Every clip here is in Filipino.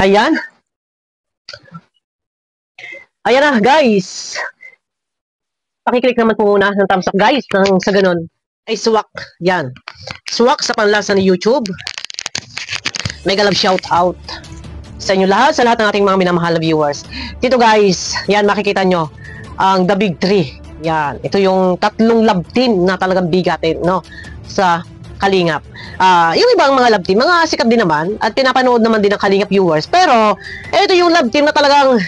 Ayan. Ayan na, guys. Pakiclick naman po muna ng thumbs up, guys. Nang sa ganun, ay swak. Yan. Swak sa panlasa ni YouTube. Mega love shout out sa inyo lahat, sa lahat ng ating mga minamahal na viewers. Dito, guys, yan, makikita nyo ang The Big Three. Yan. Ito yung tatlong love team na talagang bigatin, no? Sa Kalingap. Yung ibang mga love team, mga sikat din naman at pinapanood naman din ng Kalingap viewers. Pero, ito yung love team na talagang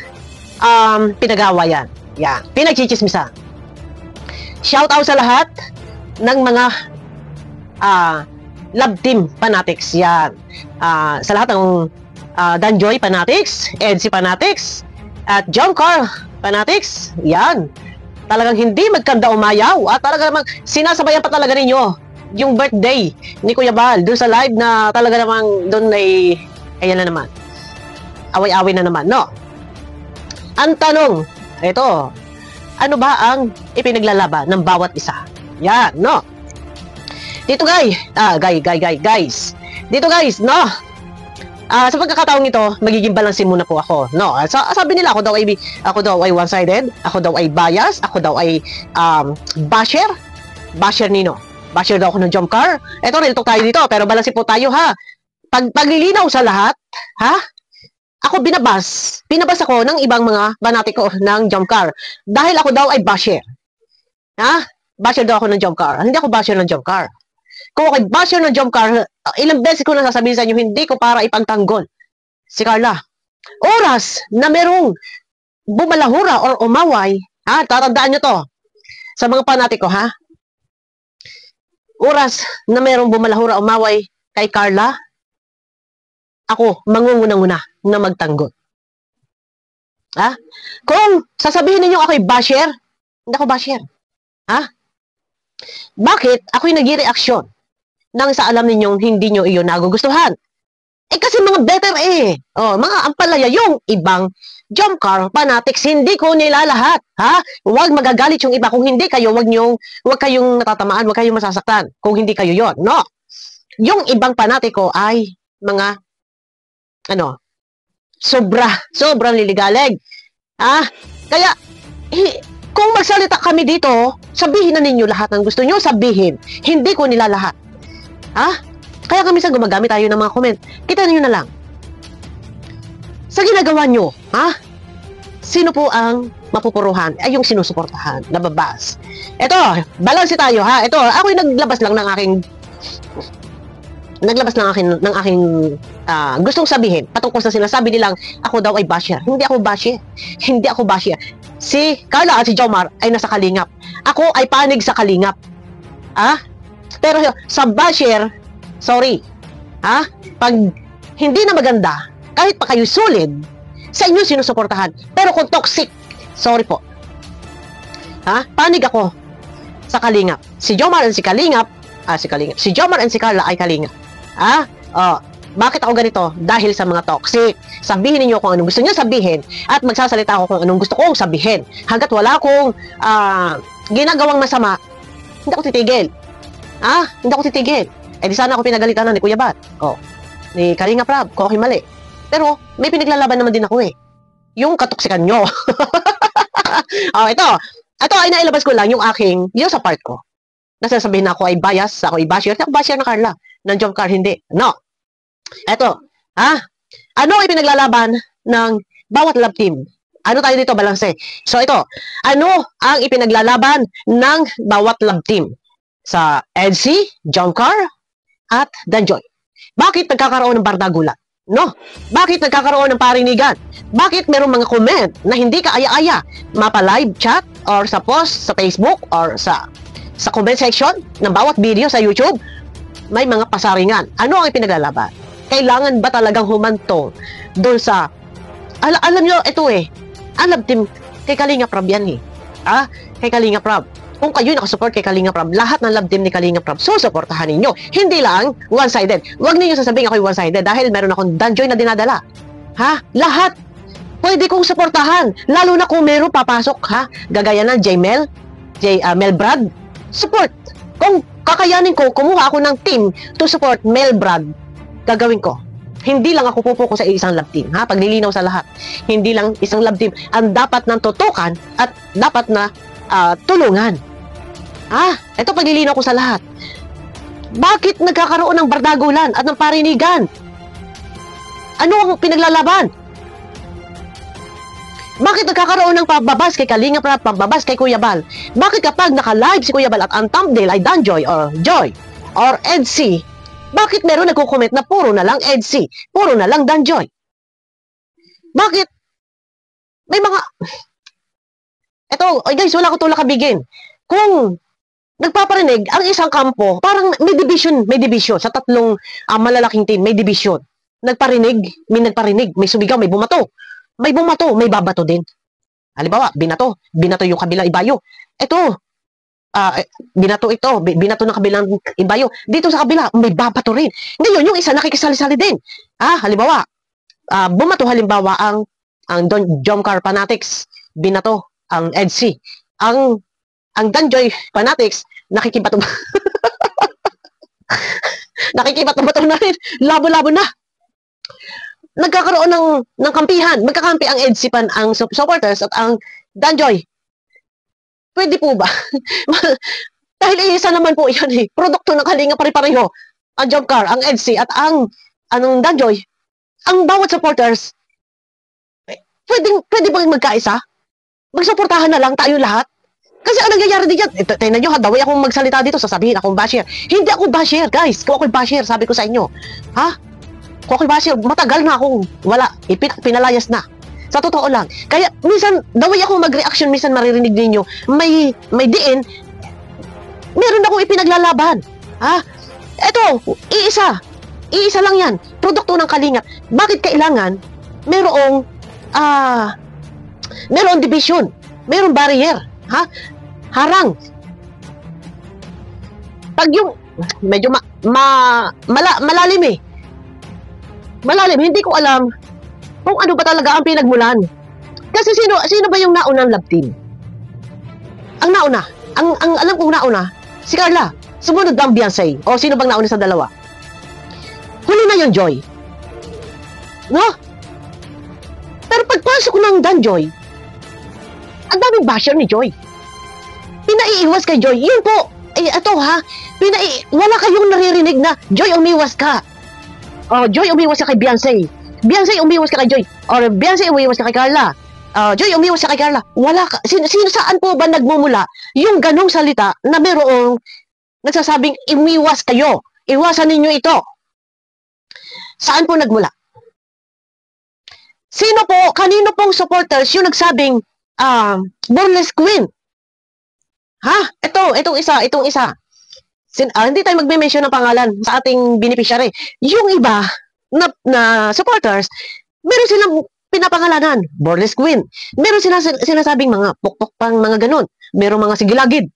pinagawa yan. Yan. Pinagchichismisan. Shout out sa lahat ng mga love team fanatics. Yan. Sa lahat ng Danjoy fanatics, Edsy fanatics, at John Carl fanatics. Yan. Talagang hindi magkanda umayaw at talagang sinasabayan pa talaga ninyo yung birthday ni Kuya Bal doon sa live na talaga namang doon ay ayan na naman. Away-away na naman, no? Ang tanong, ito, ano ba ang ipinaglalaban ng bawat isa? Yan, no? Dito, guys. Dito, guys, no? Sa pagkakataong ito, magiging balansin muna po ako, no? Sabi nila, ako daw ay one-sided, ako daw ay bias, ako daw ay basher. Basher nino? Basher daw ako ng Jomcar. Eto, real talk tayo dito, pero balansin po tayo, ha? Paglilinaw sa lahat, ha? Ako binabas ako ng ibang mga banatiko ng Jomcar. Dahil ako daw ay basher. Ha? Basher daw ako ng Jomcar. Hindi ako basher ng Jomcar. Kung ako ay basher ng Jomcar, ilang beses ko na sasabihin sa inyo, hindi ko para ipagtanggol si Carla. Oras na merong bumalahura or umaway, ha? Tatandaan nyo to sa mga panatiko, ha? Oras na merong bumalahura umaway kay Carla, ako mangunguna-nguna na magtanggol. Ha? Kung sasabihin ninyo ako'y basher, hindi ako basher. Ha? Bakit ako'y nag-reaksyon nang sa alam ninyong hindi nyo iyon nagugustuhan? Kasi mga better mga ampalaya, yung ibang Jomcar fanatics, hindi ko nila lahat. Ha? Huwag magagalit yung iba. Kung hindi kayo, huwag kayong natatamaan, huwag kayong masasaktan. Kung hindi kayo yon, no? Yung ibang panatiko ay mga sobrang liligalig. Kaya, kung magsalita kami dito, sabihin na ninyo lahat ng gusto nyo sabihin. Hindi ko nila lahat. Kaya kami sa gumagamit tayo ng mga comment. Kita niyo na lang. Sa ginagawa nyo, sino po ang mapupuruhan? Ay, yung sinusuportahan, nababas. Ito, balanse tayo, ha? Ito, ako'y naglabas lang ng aking gustong sabihin patungkol sa sinasabi nilang ako daw ay basher. Hindi ako basher. Hindi ako basher. Si Carla at si Jomar ay nasa Kalingap. Ako ay panig sa Kalingap. Pero sa basher, sorry. Pag hindi na maganda, kahit pa kayo solid, sa inyo sinusuportahan. Pero kung toxic, sorry po. Panig ako sa Kalingap. Si Jomar and si Kalingap, si Jomar and si Carla ay Kalingap. Bakit ako ganito? Dahil sa mga toxic. Sabihin niyo kung anong gusto niyo sabihin at magsasalita ako kung anong gusto kong sabihin. Hanggat wala akong ginagawang masama, hindi ako titigil. Hindi ako titigil. Di sana ako pinagalitan ni Kuya Bat. Ni Kalinga Prab, kung ako'y mali. Pero may pinaglalaban naman din ako yung katoksikan nyo. Ito ay nailabas ko lang yung sa part ko. Nasasabihin na ako ay bias, ako ay basher. Ako basher na Carla. Ng Jomcar, hindi. No. Ito, ano ay pinaglalaban ng bawat love team? Ano tayo dito, balanse? So ito, ano ang ipinaglalaban ng bawat love team? Sa Edsy, Jomcar, at Danjoy. Bakit nagkakaroon ng bardagulat? No? Bakit nagkakaroon ng parinigan? Bakit merong mga comment na hindi ka aya-aya? Mapa-live chat or sa post sa Facebook or sa comment section ng bawat video sa YouTube, may mga pasaringan. Ano ang ipinaglalaban? Kailangan ba talagang humantong doon sa alam nyo, ito love team kay Kalinga Prab yan kay Kalinga Prab. Kung kayo nakasupport kay Kalinga Prab, lahat ng love team ni Kalinga Prab, susuportahan ninyo. Hindi lang one-sided. Huwag ninyo sasabihin ako'y one-sided dahil meron akong Danjoy na dinadala. Lahat pwede kong suportahan. Lalo na kung meron papasok, gagaya ng Mel Brad, support. Kung kakayanin ko, kumuha ako ng team to support Mel Brad, gagawin ko. Hindi lang ako pupuko sa isang love team, ha? Paglilinaw sa lahat. Hindi lang isang love team ang dapat nang tutukan at dapat na tulungan. Ito paglilinaw ko sa lahat. Bakit nagkakaroon ng bardagulan at ng parinigan? Ano ang pinaglalaban? Bakit nagkakaroon ng pambabas kay Kalinga Prab, pambabas kay Kuya Bal? Bakit kapag naka-live si Kuya Bal at ang thumbnail ay Danjoy or Joy or Edsy, bakit meron nagko-comment na puro na lang Edsy, puro na lang Danjoy? Bakit? May mga... Eto, guys, wala ko tulak kabigin. Kung nagpaparinig ang isang kampo, parang may division sa tatlong malalaking team, may division. Nagparinig, may sumigaw, may bumato. May bumato, may babato din. Halimbawa, binato yung kabilang ibayo. Ito, binato ng kabilang ibayo. Dito sa kabila, may babato rin. Ngayon, yung isa nakikisali-sali din. Halimbawa, bumato halimbawa ang Jomcar Fanatics, binato ang Edsy. Ang Danjoy Fanatics, nakikibato na rin. Labo-labo na. Nagkakaroon ng kampihan. Magkakampi ang Edsy Pan, ang supporters at ang Danjoy. Pwede po ba? Dahil isa naman po yan eh. Produkto ng Kalinga pare-pareho. Ang Jomcar, ang Edsy at ang Danjoy. Ang bawat supporters, pwede bang magkaisa? Magsuportahan na lang tayo lahat? Kasi ang nangyayari din yan, tingnan nyo ha, daway akong magsalita dito, sasabihin akong basher. Hindi ako basher, guys. Kung ako'y basher, sabi ko sa inyo. Kung ako'y basher, matagal na akong wala. Pinalayas na. Sa totoo lang. Kaya, minsan, daway akong mag-reaction, minsan maririnig ninyo, may diin, meron akong ipinaglalaban. Eto, iisa lang yan. Produkto ng Kalinga. Bakit kailangan merong division, merong barrier, harang. Pag yung medyo malalim eh. Malalim, hindi ko alam kung ano ba talaga ang pinagmulan. Kasi sino ba yung naunang love team? Ang nauna, ang alam kong nauna, si Carla. Sumunod ang Beyonce. O sino bang nauna sa dalawa? Huli na yung Joy. No? Pero pagpasok ng Danjoy, ang daming basher ni Joy. Pinaiiwas kay Joy. Yun po. Ito ha. Wala kayong naririnig na Joy, umiwas ka. Joy, umiwas ka kay Beyonce. Beyonce, umiwas ka kay Joy. Or Beyonce, umiwas ka kay Carla. Joy, umiwas ka kay Carla. Wala ka. Saan po ba nagmumula yung ganong salita na mayroong nagsasabing umiwas kayo? Iwasan ninyo ito. Saan po nagmula? Kanino pong supporters yung nagsabing Bornless Queen? Itong isa. Hindi tayo magme-mention ng pangalan sa ating beneficiary. Yung iba na supporters, meron silang pinapangalanan, Bornless Queen. Meron sinasabing mga pukpok pang mga ganun. Meron mga sigilagid.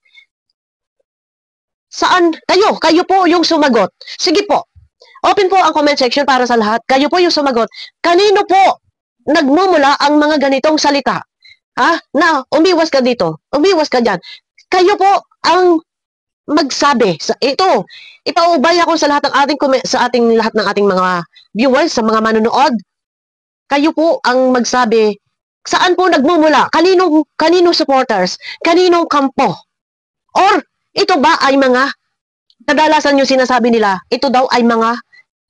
Saan? Kayo po yung sumagot. Sige po. Open po ang comment section para sa lahat. Kayo po yung sumagot. Kanino po nagmumula ang mga ganitong salita? Na umiwas ka dito, umiwas ka dyan. Kayo po ang magsabi. Ito, ipaubay ako sa lahat ng lahat ng ating mga viewers, sa mga manonood. Kayo po ang magsabi, saan po nagmumula? Kaninong supporters? Kaninong kampo? Or, ito ba ay mga, kadalasan yung sinasabi nila, ito daw ay mga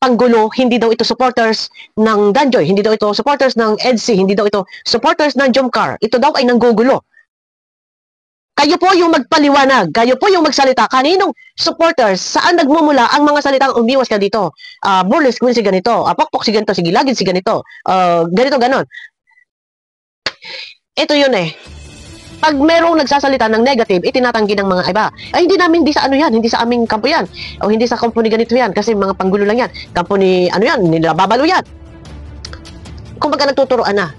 panggulo, hindi daw ito supporters ng Danjoy, hindi daw ito supporters ng Edsy, hindi daw ito supporters ng Jomcar. Ito daw ay nanggugulo. Kayo po yung magpaliwanag, kayo po yung magsalita. Kaninong supporters, saan nagmumula ang mga salitang umiwas ka dito? Bornless Queen si ganito, pokpok si ganito, sigilagid si ganito, ganito, ganon. Ito yun eh. Pag merong nagsasalita ng negative, itinatanggi ng mga iba. Ay, hindi sa ano yan, hindi sa aming kampo yan. O hindi sa kampo ni ganito yan, kasi mga panggulo lang yan. Kampo ni, ano yan, nila babalo yan. Kung baga nagtuturoan na.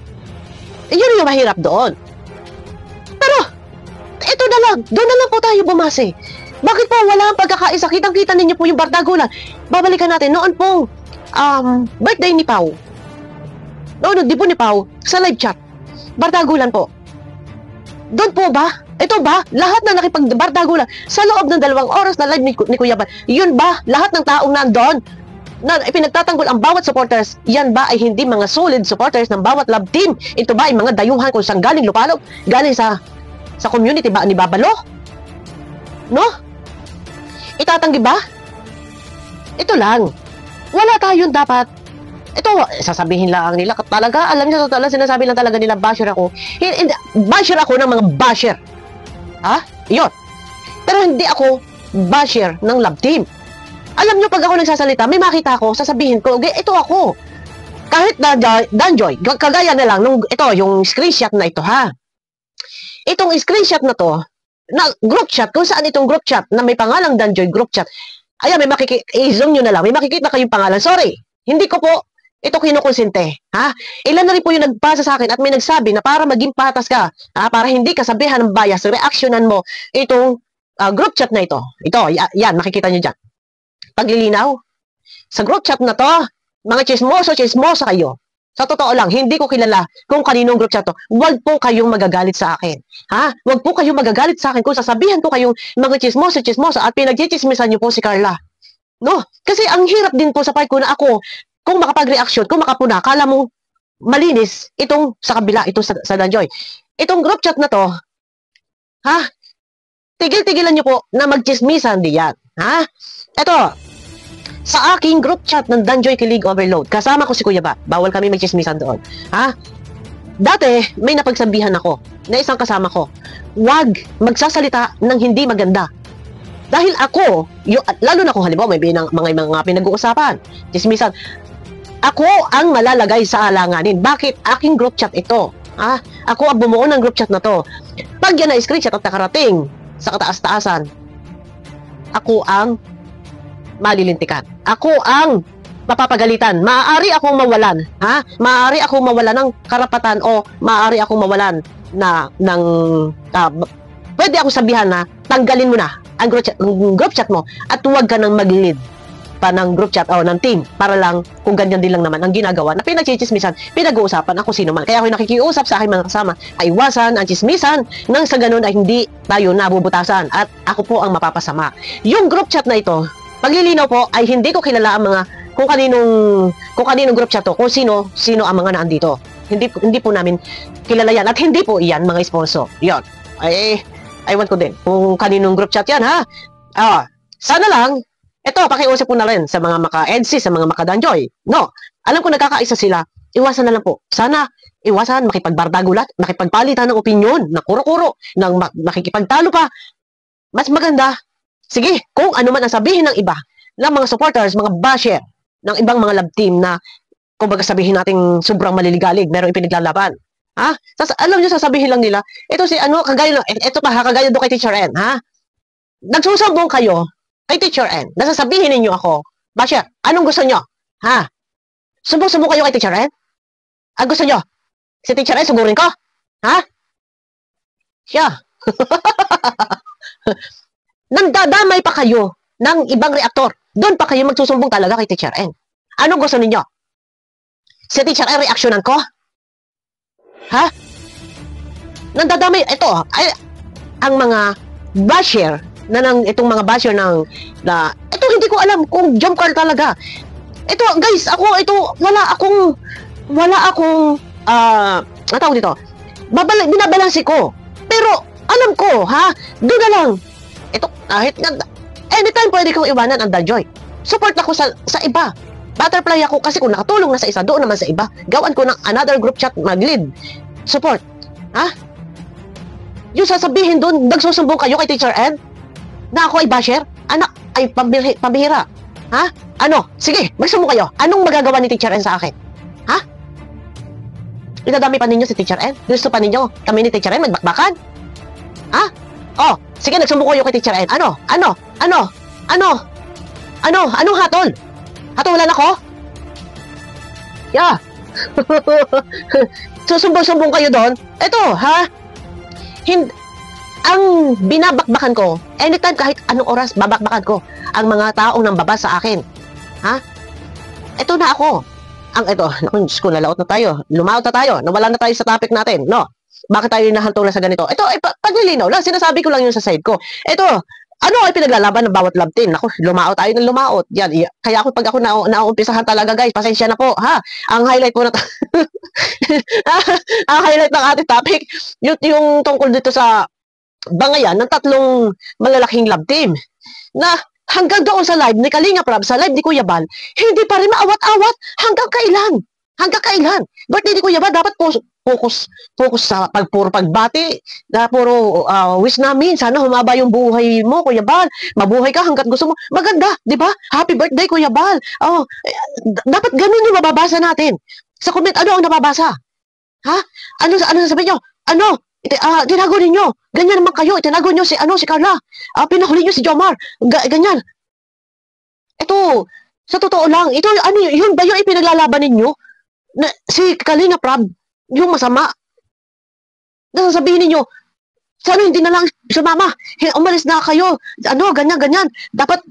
Yun yung mahirap doon. Pero, ito na lang, doon na lang po tayo bumase. Bakit po wala ang pagkakaisa? Kitang-kita ninyo po yung bardagulan. Babalikan natin, noon pong birthday ni Pau. Noon, di po ni Pau, sa live chat. Bardagulan po. Doon po ba? Ito ba? Lahat na nakipagbardagulan sa loob ng 2 oras na live ni Kuya Bal. Yun ba? Lahat ng taong nandoon na ipinagtatanggol ang bawat supporters, yan ba ay hindi mga solid supporters ng bawat love team? Ito ba ay mga dayuhan kung saan galing lupalop? Galing sa community ba ni Babalo? No? Itatanggi ba? Ito lang. Wala tayong dapat. Ito, sasabihin lang nila talaga, alam niyo totoo lang, sinasabi lang talaga nila basher ako. Basher ako ng mga basher. Ha? Iyon. Pero hindi ako basher ng love team. Alam nyo, pag ako nagsasalita, may makita ako, sasabihin ko, okay, ito ako. Kahit Danjoy, kagaya na lang, ito, yung screenshot na ito, ha? Itong screenshot na to, na group chat, kung saan itong group chat, na may pangalang Danjoy group chat, ayan, may i-zoom nyo na lang, may makikita kayong pangalan. Sorry, hindi ko po ito kinukonsente, ha? Ilan na rin po yung nagpasa sa akin at may nagsabi na para maging patas ka, ha? Para hindi ka sabihan ng bias, reactionan mo itong group chat na ito. Ito, yan, makikita nyo dyan. Paglilinaw. Sa group chat na to, mga chismosa kayo. Sa totoo lang, hindi ko kilala kung kaninong group chat to. Huwag po kayong magagalit sa akin. Ha? Huwag po kayong magagalit sa akin kung sasabihan ko kayong mga chismosa at pinagchichismisan niyo po si Carla. No? Kasi ang hirap din po sa part ko na ako, kung makapag-reaction, kung makapuna, kala mo malinis itong sa kabila, ito sa Danjoy. Itong group chat na to, ha? Tigil-tigilan niyo po na magchismisan diyan. Ha? Ito, sa aking group chat ng Danjoy Kilig Overload, kasama ko si Kuya Ba. Bawal kami magchismisan doon. Ha? Dati, may napagsabihan ako na isang kasama ko, wag magsasalita ng hindi maganda. Dahil ako, lalo na kung halimbawa may mga pinag-uusapan, chismisan, ako ang malalagay sa alanganin. Bakit? Aking group chat ito. Ha? Ako ang bumuo ng group chat na to. Pag yan na screenshot at nakarating sa kataas-taasan, ako ang malilintikan. Ako ang mapapagalitan. Maaari akong mawalan, ha? Maaari akong mawalan ng karapatan o maaari akong mawalan ng pwede ako sabihan na tanggalin mo na ang group chat mo at huwag ka nang mag-lead pa ng group chat o ng team para lang kung ganyan din lang naman ang ginagawa na pinagchichismisan, pinag-uusapan ako sino man. Kaya ako nakikiusap sa aking mga kasama, iwasan ang chismisan nang sa ganun ay hindi tayo nabubutasan at ako po ang mapapasama. Yung group chat na ito, paglilinaw po ay hindi ko kilala ang mga kung kaninong group chat to, kung sino ang mga naandito. Hindi po namin kilala yan at hindi po iyan mga sponsor. Yon. Ay ewan ko din kung kaninong group chat yan, ha? Sana lang ito, pakiusap ko na rin sa mga maka-EDC, sa mga maka-Danjoy. No, alam ko nagkakaisa sila. Iwasan na lang po. Sana, iwasan, makipagbardagulat, makipagpalitan ng opinyon, na kuro-kuro, ng makikipagtalo pa. Mas maganda, sige, kung ano man ang sabihin ng iba, ng mga supporters, mga basher, ng ibang mga love team na, kumbaga sabihin natin sobrang maliligalig, merong ipinaglalaban. Ha? Alam nyo, sasabihin lang nila, ito si ano, kagaya do kay Teacher N, ha? Nagsusambong kayo, kay Teacher N, nasasabihin ninyo ako, basher, anong gusto nyo? Ha? Sumbong-sumbong kayo kay Teacher N? Ang gusto nyo? Si Teacher N, sugurin ko? Ha? Siya. Nandadamay pa kayo ng ibang reaktor. Doon pa kayo magsusumbong talaga kay Teacher N. Anong gusto ninyo? Si Teacher N, reaksyonan ko? Ha? Nandadamay, ito, ay, ang mga basher, itong mga basher ito hindi ko alam kung jump card talaga. Ito guys, wala akong tawag dito. Binabalansi ko. Pero alam ko, ha? Doon na lang. Ito kahit anytime pwede kong iwanan ang Danjoy. Support ako sa iba. Butterfly ako kasi kung nakatulong na sa isa, doon naman sa iba. Gawan ko ng another group chat mag-lead. Support. Ha? Yung sasabihin doon, nagsusumbong kayo kay Teacher Ed? Na ako ay basher? Anak, ay pambihira. Ha? Ano? Sige, magsumbong kayo. Anong magagawa ni Teacher N sa akin? Ha? Idadami pa ninyo si Teacher N? Gusto pa ninyo kami ni Teacher N magbakbakan? Ha? Oh, sige, nagsumbong kayo kay Teacher N. Ano? Anong hatol? Hatulan ako? Yeah. Susumbong-sumbong kayo doon? Ito, ha? Ang binabakbakan ko, anytime kahit anong oras, babakbakan ko ang mga taong nambaba sa akin. Ha? Ito na ako. Ito, naku, nalaot na tayo. Lumaot na tayo. Nawala na tayo sa topic natin. No? Bakit tayo nahantulan sa ganito? Ito, paglilinaw lang. Sinasabi ko lang yun sa side ko. Ito, Ano ay pinaglalaban ng bawat love team? Naku, lumaot tayo ng lumaot. Yan, kaya ako pag ako nauumpisahan talaga guys, pasensya na po ha. Ang highlight po na ang highlight ng ating topic, yung tungkol dito sa bangayan ng tatlong malalaking love team na hanggang doon sa live ni Kalinga Prab, sa live ni Kuya Bal, hindi pa rin maawat-awat hanggang kailan? Hanggang kailan? Birthday ni Kuya Bal, dapat focus sa puro pagbati, na puro wish namin, sana humaba yung buhay mo, Kuya Bal. Mabuhay ka hanggat gusto mo. Maganda, di ba? Happy birthday, Kuya Bal. Oh, dapat ganun yung mababasa natin. Sa comment, ano ang nababasa? Ha? Ano sasabihin nyo? Ano? Tinago ninyo. Ganyan naman kayo. Tinago nyo si Carla. Pinahuli nyo si Jomar. Ganyan. Ito, sa totoo lang, ito, yun ba yung ipinaglalaban ninyo? Na, si Kalinga Prab, yung masama. Nasasabihin ninyo, sana hindi na lang sumama. Umalis na kayo. Ganyan. Dapat,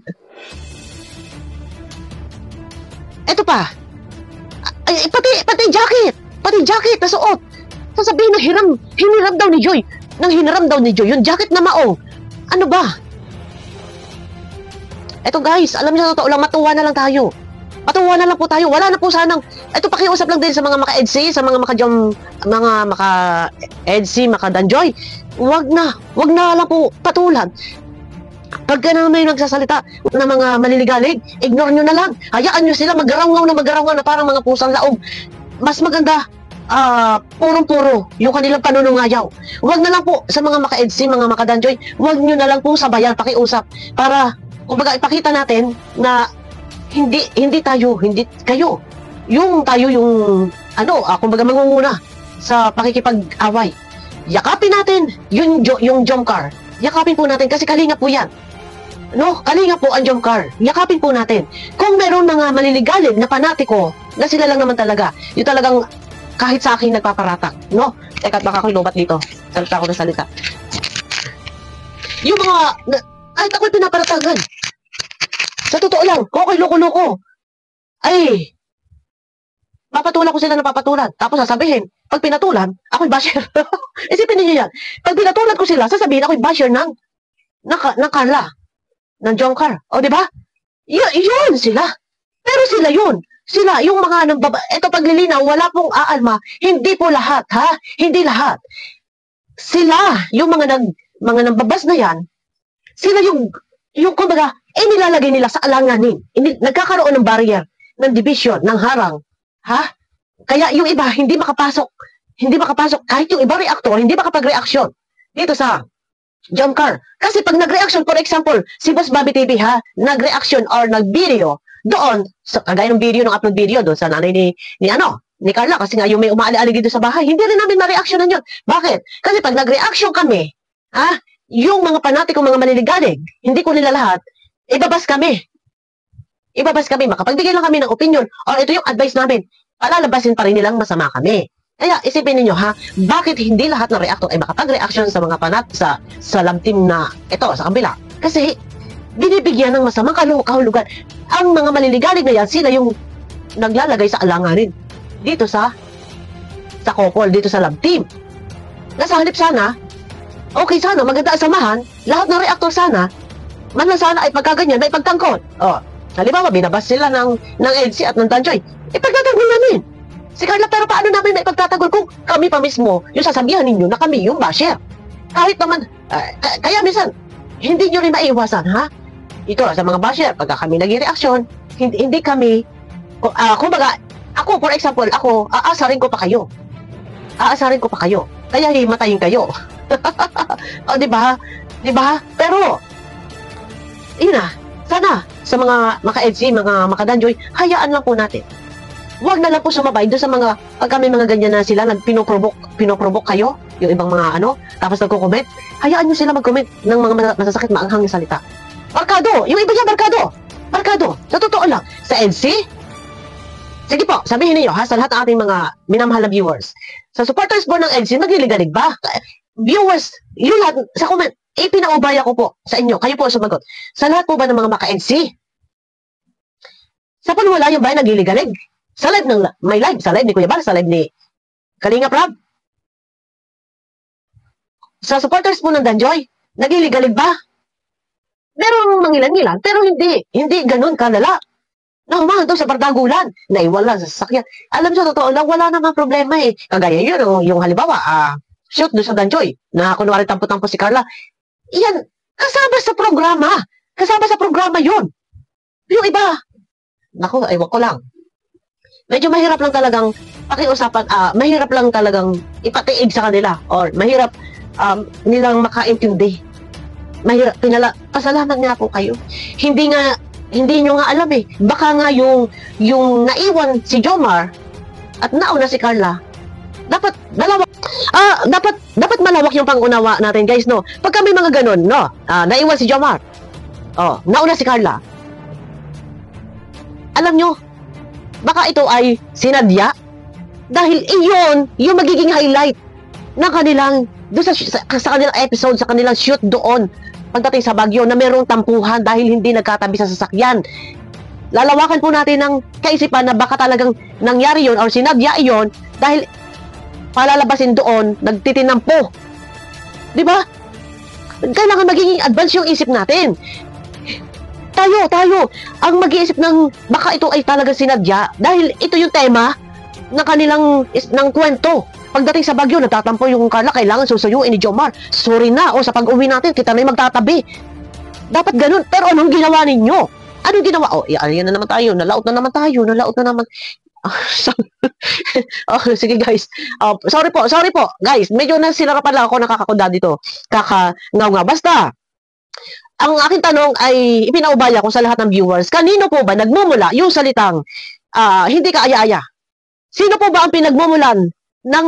ito pa. Ay, pati jacket na suot. Sasabihin na hiniram daw ni Joy. Hiniram daw ni Joy, yung jacket na maong. Ano ba? Eto guys, alam niyo sa totoo lang, matuwa na lang tayo. Matuwa na lang po tayo. Wala na po sanang, ito pakiusap lang din sa mga maka-EDC, sa mga maka-EDC, maka-Danjoy. Wag na lang po patulan. Pagka na may nagsasalita na mga maliligalig, ignore nyo na lang. Hayaan nyo sila maggarangaw na parang mga pusang laog. Mas maganda, purong-puro yung kanilang panunungayaw. Wag na lang po sa mga maka-EDC, mga maka-Danjoy, wag nyo na lang po sabayan, pakiusap. Para, kumbaga, ipakita natin na hindi kayo. Yung tayo yung, kumbaga mangunguna sa pakikipag-away. Yakapin natin yung Jomcar. Yakapin po natin kasi kalinga po yan. Kalinga po ang Jomcar. Yakapin po natin. Kung meron mga maliligalig na panatiko, na sila lang naman talaga, yung talagang kahit sa akin nagpaparatak. Teka, baka ako'y lobat dito. Salita ko na salita. Yung mga, kahit ako'y pinaparatagan. Sa totoo lang, kung ako'y loko-loko, ay, papatulan ko sila ng papatulan. Tapos sasabihin, pag pinatulan, ako'y basher. Isipin niyo yan. Pag pinatulan ko sila, sasabihin ako'y basher ng Carla. Ng Jomcar. O, di ba? Yun sila. Pero sila yun. Sila, yung mga ito paglilinaw, wala pong aalma. Hindi po lahat, ha? Hindi lahat. Sila, yung mga nambabas na yan, sila yung kumbaga, nilalagay nila sa alanganin. Nagkakaroon ng barrier, ng division, ng harang. Ha? Kaya yung iba, hindi makapasok. Kahit yung iba reactor, hindi makapag-reaction. Dito sa Jomcar. Kasi pag nag-reaction, for example, si Boss Bobby TV, ha? Nag-reaction or nag-video, doon, kagaya ng video, ng upload video, doon sa nanay ni Carla, kasi nga yung may umaali-aligi doon sa bahay, hindi rin namin ma-reactionan yun. Bakit? Kasi pag nag-reaction kami, ha? Yung mga panatikong mga maniligalig, hindi ko nila lahat, ibabas kami, makapagbigay lang kami ng opinion, or ito yung advice namin, palalabasin pa rin nilang masama kami. Kaya isipin niyo ha, bakit hindi lahat ng reactor ay makapag-reaction sa mga sa love team na ito, sa kabila? Kasi, binibigyan ng masamang kahulugan. Ang mga maliligalig na yan, sila yung naglalagay sa alanganin. Dito sa couple, dito sa love team. Nasa halip sana, okay sana, maganda ang samahan, lahat ng reactor sana, man lang sana ay pagkaganyan, may pagtangkot. Halimbawa, binabas sila ng EDC at ng Danjoy. Ipagtatagol namin. Si Carla, pero paano namin may pagtatagol kung kami pa mismo, yung sasabihan ninyo na kami yung basher? Kahit naman, kaya minsan, hindi nyo rin maiwasan, ha? Ito, sa mga basher, pagka kami nag-reaction, hindi kami, kumbaga, ako, for example, aasarin ko pa kayo. Kaya himatayin kayo. Di ba? Pero, yun na, sana, sa mga maka-EDC, mga maka-Danjoy, hayaan lang po natin. Huwag na lang po sumabay doon sa mga, pag kami mga ganyan na sila, pinoprovoke kayo, yung ibang mga tapos nagko-comment, hayaan nyo sila mag-comment ng mga masasakit, maanghang yung salita. Barkado! Yung iba niya, barkado! Sa totoo lang, sa EDC, sige po, sabihin niyo ha, sa lahat ng ating mga minamahal na viewers, sa supporters po ng EDC, nagliligalig ba? Viewers, yun lahat, sa comment, ipinaubaya ko po sa inyo, kayo po sumagot. Sa lahat po ba ng mga maka-EDC? Sa panwala yung ba nagliligalig? Sa live may live, sa live ni Kuya Bal, sa live ni Kalinga Prab. Sa supporters po ng Danjoy, nagliligalig ba? Merong mangilan-ngilan, pero hindi ganun kalala. Na humahanto sa bardagulan, naiwala sa sasakyan. Alam sa totoo lang, wala namang problema eh. Kagaya yun, yung halimbawa, shoot doon sa Danjoy, na kunwari tampo-tampo si Carla. Yan, kasama sa programa. Kasama sa programa yun. Yung iba, naku, ewan ko lang. Medyo mahirap lang talagang pakiusapan, mahirap lang talagang ipatiig sa kanila or mahirap nilang makaintindi. Mahirap, pasalamat nga po kayo. Hindi nyo nga alam eh. Baka nga yung naiwan si Jomar at nauna si Carla, dapat malawak yung pangunawa natin guys, no? Pagka may mga ganun, no? Naiwan si Jomar, nauna si Carla, alam nyo, baka ito ay sinadya dahil iyon yung magiging highlight ng kanilang doon sa kanilang episode, sa kanilang shoot doon pagdating sa Baguio na merong tampuhan dahil hindi nagkatabi sa sasakyan. Lalawakan po natin ng kaisipan na baka talagang nangyari yon or sinadya iyon dahil palalabasin doon nagtitinampo. Di ba? Kailangan magiging advance yung isip natin. Tayo ang mag-iisip ng baka ito ay talagang sinadya dahil ito yung tema ng kanilang ng kwento. Pagdating sa Baguio, natatampo yung Carla, kailangan susuyuin ni Jomar. Sorry na, o sa pag-uwi natin, kita na yung magtatabi. Dapat ganun. Pero anong ginawa ninyo? Anong ginawa? Yan na naman tayo. Nalaot na naman. Sige guys. Sorry po. Guys, medyo nasilarapan lang ako, nakakakuda dito. Ngaw. Basta, ang aking tanong ay ipinaubaya ko sa lahat ng viewers. Kanino po ba nagmumula yung salitang hindi ka aya-aya? Sino po ba ang pinagmumulan ng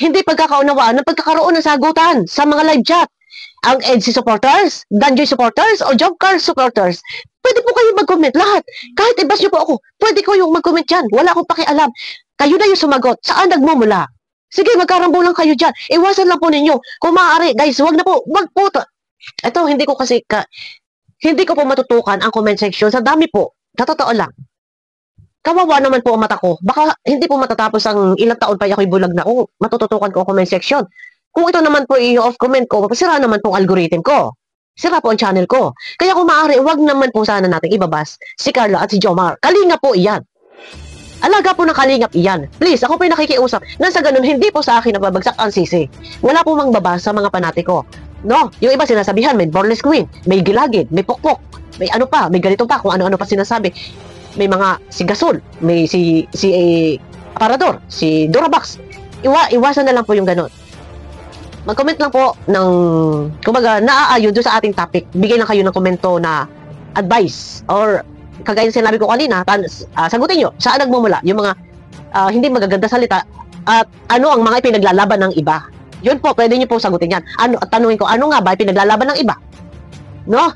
hindi pagkakaunawaan, ng pagkakaroon ng sagutan sa mga live chat? Ang EDSI supporters, Danjoy supporters, o Jobcar supporters? Pwede po kayo mag-comment lahat. Kahit i-bash nyo po ako, pwede ko yung mag-comment dyan. Wala akong pakialam. Kayo na yung sumagot. Saan nagmumula? Sige, magkarambulan kayo dyan. Iwasan lang po ninyo. Kung maaari, guys, wag po. Ito, hindi ko po matutukan ang comment section. Sa dami po, sa totoo lang. Kawawa naman po ang mata ko. Baka hindi po matatapos ang ilang taon pa ako'y bulag na. Matututukan ko ang comment section. Kung ito naman po i-off comment ko, sira naman po ang algorithm ko. Sira po ang channel ko. Kaya kung maaari, wag naman po sana natin ibabas si Carla at si Jomar. Kalingap po iyan. Alaga po ng kalingap iyan. Please, ako po yung nakikiusap. Nasa ganun, hindi po sa akin nababagsak ang sisi. Wala po mang babasa sa mga panatiko. No, yung iba sinasabihan, may Bornless Queen, may Gilagid, may Pokpok, may ano pa, may ganito pa, kung ano-ano pa sinasabi. May mga si Gasol, may si Aparador, si Durabox. Iwasan na lang po yung ganun. Mag-comment lang po ng, kumbaga, naaayon doon sa ating topic. Bigay lang kayo ng komento na advice or kagaya ng sinabi ko kanina, sagutin nyo, saan nagmumula yung mga hindi magaganda salita at ano ang mga ipinaglalaban ng iba. Yun po, pwede nyo po sagutin yan. Tanungin ko, ano nga ba ipinaglalaban ng iba? No?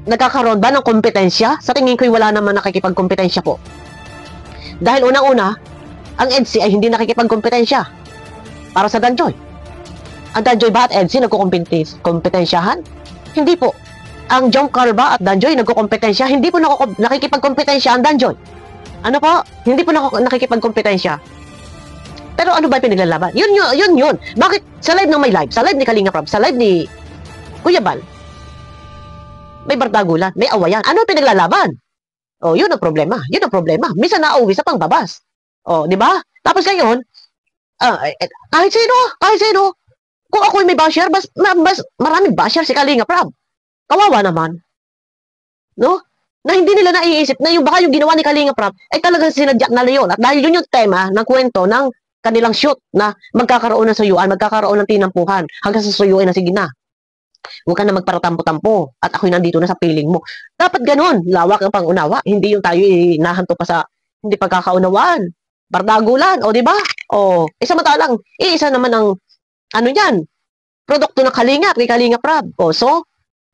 Nagkakaroon ba ng kompetensya? Sa tingin ko'y wala naman nakikipagkompetensya po. Dahil unang-una, ang EDSI ay hindi nakikipagkompetensya para sa Danjoy. Ang Danjoy ba at EDSI nagkukompetensyahan? Hindi po. Ang Jomcar ba at Danjoy nagkukompetensya? Hindi po nakikipagkompetensya ang Danjoy. Ano po? Hindi po nakikipagkompetensya. Pero ano ba pinaglalaban? Yun. Bakit sa live ng may live? Sa live ni Kalinga Prab, sa live ni Kuya Bal, may bardagulan, may awayan. Ano pinaglalaban? Yun ang problema. Minsan nauwi sa pangbabas. Di ba? Tapos ngayon, kahit sino, kung ako'y may basher, maraming basher si Kalinga Prab. Kawawa naman. No? Na hindi nila naiisip na baka yung ginawa ni Kalinga Prab ay talagang sinadya na yun. At dahil yun yung tema ng kwento ng kanilang shoot na magkakaroon ng suyuan, magkakaroon ng tinampuhan hanggang sa suyuin na sige na. Huwag ka na magparatampo-tampo at ako'y nandito na sa piling mo. Dapat ganun, lawak ang pangunawa. Hindi yung tayo nahanto pa sa hindi pagkakaunawaan. Bardagulan, di ba? Samantalang, isa naman ang produkto ng Kalinga at kay Kalinga Prab.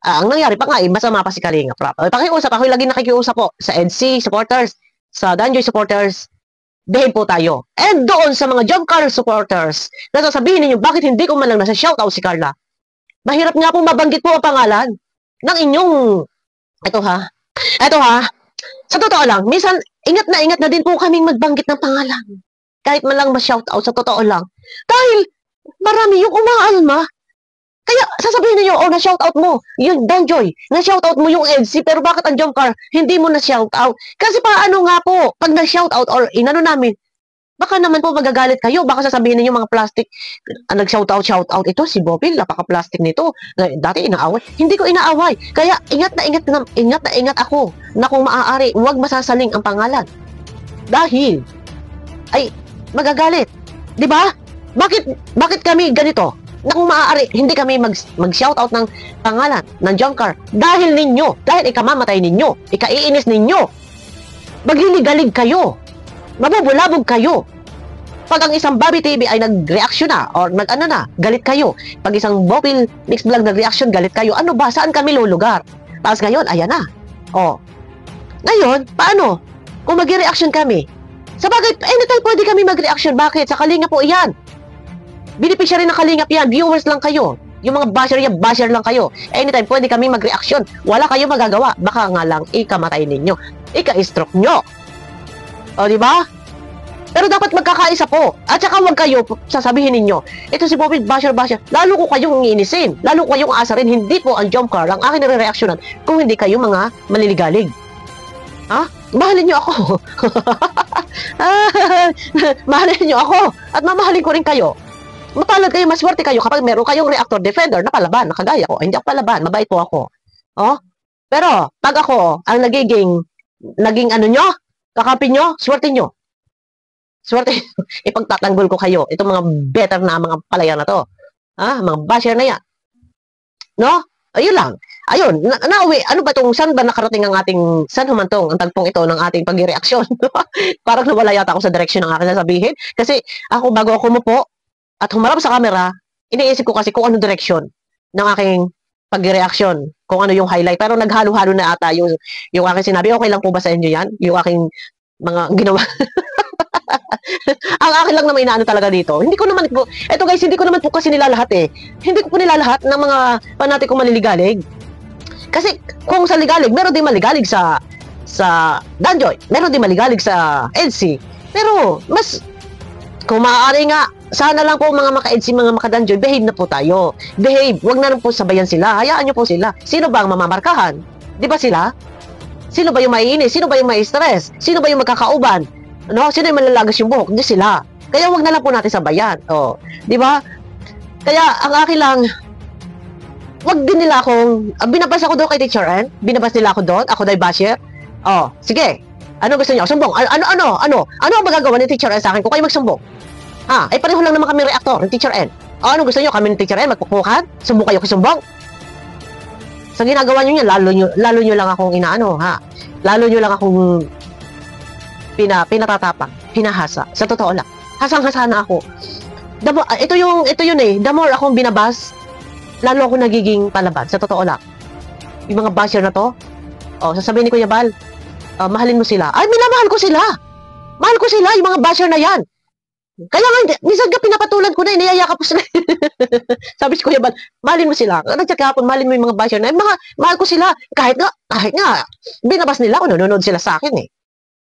Ang nangyari pa nga, masama pa si Kalinga Prab. Pakiusap, ako'y lagi nakikiusap po sa EDSI supporters, sa Danjoy supporters, behave po tayo. And doon sa mga Jomcar supporters, na sasabihin ninyo, bakit hindi ko man lang nasa shoutout si Carla? Mahirap nga pong mabanggit po ang pangalan ng inyong, eto ha, sa totoo lang, minsan, ingat na din po kaming magbanggit ng pangalan. Kahit man lang ma-shoutout, sa totoo lang. Dahil, marami yung umaalma Kaya sasabihin niyo, oh, na-shoutout mo yung Danjoy, na-shoutout mo yung EDC, pero bakit ang Jomcar hindi mo na-shoutout? Kasi paano nga po, pag na-shoutout or inano namin, baka naman po magagalit kayo, baka sasabihin niyo mga plastic, nag-shoutout, ito si Bobby, napaka-plastic nito. Dati inaaway. Hindi ko inaaway. Kaya ingat na ingat ako na kung maaari, huwag masasaling ang pangalan. Dahil, ay, magagalit. 'Di ba? Bakit kami ganito? Na kung maaari, hindi kami mag-shoutout ng pangalan ng Jomcar dahil ninyo, dahil ikamamatay ninyo, ikaiinis ninyo, magliligalig kayo, mabubulabog kayo. Pag ang isang Bobby TV ay nag-reaction na, or nag-ano na, galit kayo. Pag isang Bobby Mix Vlog nag-reaction, galit kayo. Ano ba? Saan kami lulugar? Tapos ngayon, ayan na. Oh. Ngayon, paano? Kung mag-reaction kami, sabagay, anytime pwede kami mag-reaction. Bakit? Sa Kalingap po iyan. Beneficiary ng Kalingap yan, viewers lang kayo. Yung mga basher lang kayo. Anytime, pwede kami mag-reaction. Wala kayo magagawa. Baka nga lang, ikamatay ninyo. Ika-stroke nyo. O, di ba? Pero dapat magkakaisa po. At saka wag kayo, sasabihin ninyo, ito si Bobby, basher. Lalo ko kayong iinisin. Lalo ko kayong aasarin. Hindi po ang Jomcar ang akin nire-reactionan kung hindi kayo mga maliligalig. Ha? Mahalin nyo ako. Mahalin nyo ako. At mamahalin ko rin kayo. Mapalad kayo, maswerte kayo kapag meron kayong reactor defender na palaban, nakagaya ko. Hindi ako palaban, mabait po ako. Oh? Pero, pag ako, ang naging ano nyo, kakampi nyo, swerte nyo. Swerte, ipagtatanggol ko kayo. Itong mga better na mga palaya na to. Mga basher na yan. No? Ayun lang. Ayun, nauwi. Ano ba itong, saan ba nakarating ang ating, saan humantong ang tagpong ito ng ating pag-reaction? Parang nawala yata ako sa direction ng aking sasabihin. Kasi ako, bago ako umupo, at humarap sa camera, iniisip ko kasi kung ano direction ng aking pag-reaction, kung ano yung highlight. Pero naghalo-halo na ata yung aking sinabi. Okay lang po ba sa inyo yan? Yung aking mga ginawa. Ang akin lang naman inaano talaga dito. Hindi ko naman po, eto guys, hindi ko naman po kasi nilalahat eh. Hindi ko po nilalahat ng mga fanatikong maliligalig. Kasi kung sa ligalig, meron din maligalig sa Danjoy. Meron din maligalig sa EDC. Pero, mas, kung maaari nga, sana lang po mga maka-EDC, mga maka-Danjoy, behave na po tayo. Behave. Huwag na lang po sabayan sila. Hayaan nyo po sila. Sino ba ang mamamarkahan? Di ba sila? Sino ba yung maiinis? Sino ba yung mai-stress? Sino ba yung magkakauban? No? Sino yung malalagas yung buhok? Hindi sila. Kaya huwag na lang po natin sabayan. Oh, di ba? Kaya ang akin lang, wag din nila akong, binabas ako doon kay Teacher N. Binabas nila ako doon. Ako dahil basher. Oh, sige. Ano gusto niyo? Sumbong. Ano ang magagawa ni Teacher N sa akin kung kayo magsumbong? Pareho lang naman kami reactor ng Teacher N. Ano gusto niyo? Kami ng Teacher N, magpupukan? Sumbong kayo kisumbong? Sa ginagawa niyo yan, lalo niyo lang akong inaano, ha? Lalo niyo lang akong pinatatapang, pinahasa. Sa totoo lang. Hasang-hasa na ako. Ito yun eh. The more akong binabas, lalo ako nagiging palaban. Sa totoo lang. Yung mga basher na to, sasabihin ni Kuya Bal, mahalin mo sila. Ay, minamahal ko sila. Mahal ko sila, yung mga basher na yan. Kaya nga, minsan ka pinapatulan ko na, iniyayakap ko sila. Sabi si Kuya Bal, mahalin mo sila. Nagchat kahapon, mahalin mo yung mga basher na yan. Mahal ko sila. Kahit nga, binabas nila ako, nanonood sila sa akin eh.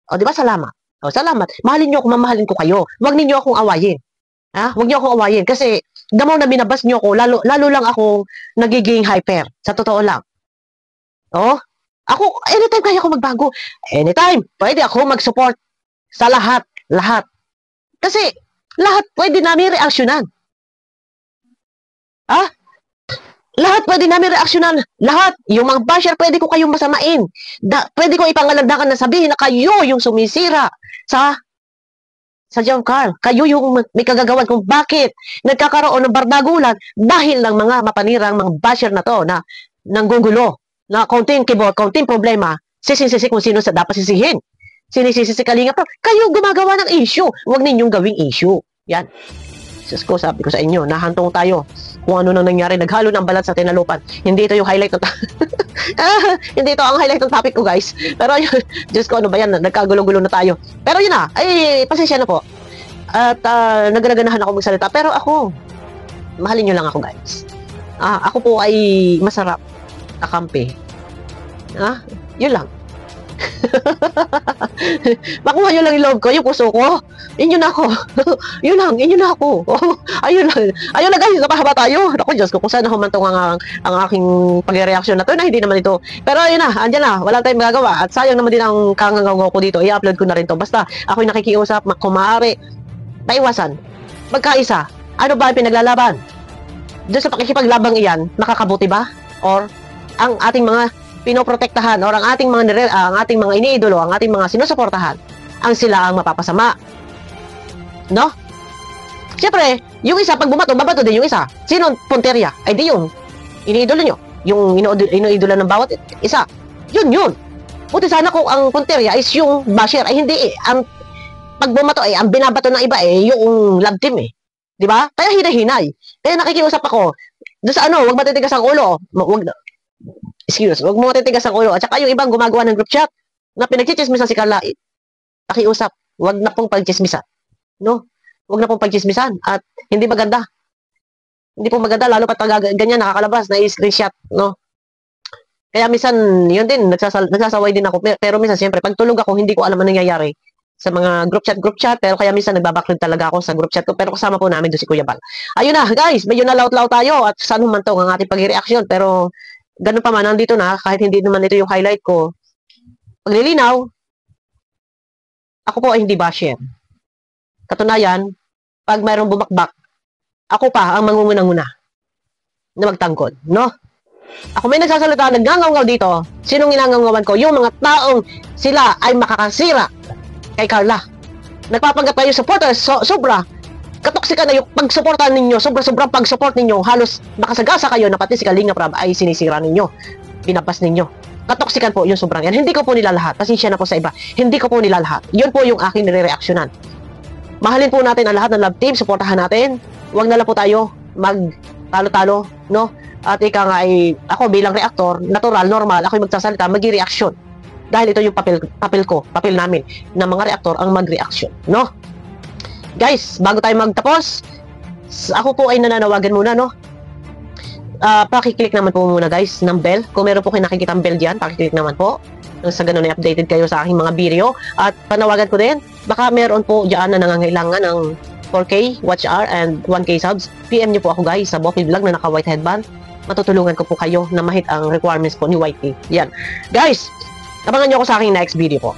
O, di ba? Salamat. O, salamat. Mahalin nyo ako, mamahalin ko kayo. Huwag ninyo akong awayin. Huwag nyo akong awayin. Kasi, the more na binabas nyo ako, lalo lang akong nagiging hyper. Sa totoo lang. O, ako, anytime kaya ako magbago. Anytime, pwede ako mag-support sa lahat. Kasi, lahat pwede namin reaksyonan. Lahat pwede namin reaksyonan. Lahat. Yung mga basher, pwede ko kayong masamain. Pwede ko ipangalandakan na sabihin na kayo yung sumisira sa Jomcar. Kayo yung may kagagawan kung bakit nagkakaroon ng bardagulan dahil lang mga mapanirang mga basher na to na nanggugulo, na konting keyboard, konting problema, sisisi kung sino sa dapat sisihin. Sinisisi si Kalingap. Kayo gumagawa ng issue. Huwag ninyong gawing issue. Yan. Sus ko, sabi ko sa inyo, nahantong tayo kung ano nang nangyari. Naghalo ng balat sa tinalupan. Hindi ito yung highlight ng hindi ito ang highlight ng topic ko, guys. Pero yun, Diyos ko, ano ba yan? Nagkagulo-gulo na tayo. Pero yun na, ay, pasensya na po. At nagganahan ako magsalita. Pero ako, mahalin nyo lang ako, guys. Ako po ay masarap kakampi. Yun lang. Makuha nyo lang yung loob ko, yung puso ko. Inyo na ako. Yun lang, inyo na ako. Ayun lang. Ayun lang guys, napahaba tayo. Ako, Diyos ko, kung saan humantong ang aking pag-reaction na to, na hindi naman ito. Pero ayun na, andyan na, wala tayong magagawa. At sayang naman din ang kangangaw ko dito. I-upload ko na rin to. Basta, ako'y nakikiusap, kung maaari, paiwasan. Magkaisa. Ano ba ang pinaglalaban? Doon sa pakikipaglabang iyan, makakabuti ba? Or, ang ating mga pinoprotektahan or ang ating mga iniidolo, ang ating mga sinusuportahan, ang sila ang mapapasama. No? Siyempre, yung isa pag bumato, babato din yung isa. Sino ang punterya? Ay di yung iniidolo nyo. Yung iniidolo ng bawat isa. Yun. Buti sana kung ang punterya is yung basher. Ay hindi eh. Ang pag bumato ang binabato ng iba yung love team eh. Di ba? Kaya hinay-hinay. Kaya nakikiusap ako. Doon sa wag matitigas ang ulo. Wag mo matitigas ang ulo. At saka yung ibang gumagawa ng group chat na pinagchichismisan si Carla, nakiusap, wag na pong pagchismisan. No? Wag na pong pagchismisan. At hindi maganda. Hindi po maganda, lalo pa ganyan nakakalabas na i-screenshot, no? Kaya minsan, yun din, nagsasaway din ako. Pero minsan, siyempre, pag tulog ako, hindi ko alam ano nangyayari sa mga group chat, pero kaya minsan nagbabacklog talaga ako sa group chat ko, pero kasama po namin doon si Kuya Bal. Ayun na, guys, medyo nalaut-laut tayo at saan humantong ang ating pag-reaction, pero ganun pa man, nandito na, kahit hindi naman ito yung highlight ko. Paglilinaw, ako po ay hindi basher. Katunayan, pag mayroong bumakbak, ako pa ang mangungunang-una na magtanggol, no? Ako may nagsasalita, nagngangaw dito. Sinong inangangawan ko? Yung mga taong sila ay makakasira kay Carla. Nagpapanggap kayo supporters, sobra. Katoksikan na yung pagsuportahan ninyo, sobrang pag-support ninyo, halos makasagasa kayo na pati si Kalinga Prab ay sinisira ninyo. Binapas ninyo. Katoksikan po yung sobrang yan. Hindi ko po nilalahat. Pasensya na po sa iba. Hindi ko po nilalahat. Yun po yung aking nire-reaksyonan. Mahalin po natin ang lahat ng love team, suportahan natin. Huwag na lang po tayo mag-talo-talo, no? At ika nga ay, ako bilang reactor, natural, normal, ako'y magsasalita, mag-reaction. Dahil ito yung papel namin, na mga reactor ang mag-reaction, no? Guys, bago tayo magtapos, ako po ay nananawagan muna, no? Pakiclick naman po muna, guys, ng bell. Kung meron po kayo nakikita ang bell dyan, pakiclick naman po. Sa ganun ay updated kayo sa aking mga video. At panawagan ko din, baka meron po dyan na nangangailangan ng 4K watch hour and 1K subs. PM nyo po ako, guys, sa Boffy Vlog na naka-white headband. Matutulungan ko po kayo na mahit ang requirements po ni YT. Yan. Guys, abangan nyo ako sa aking next video po.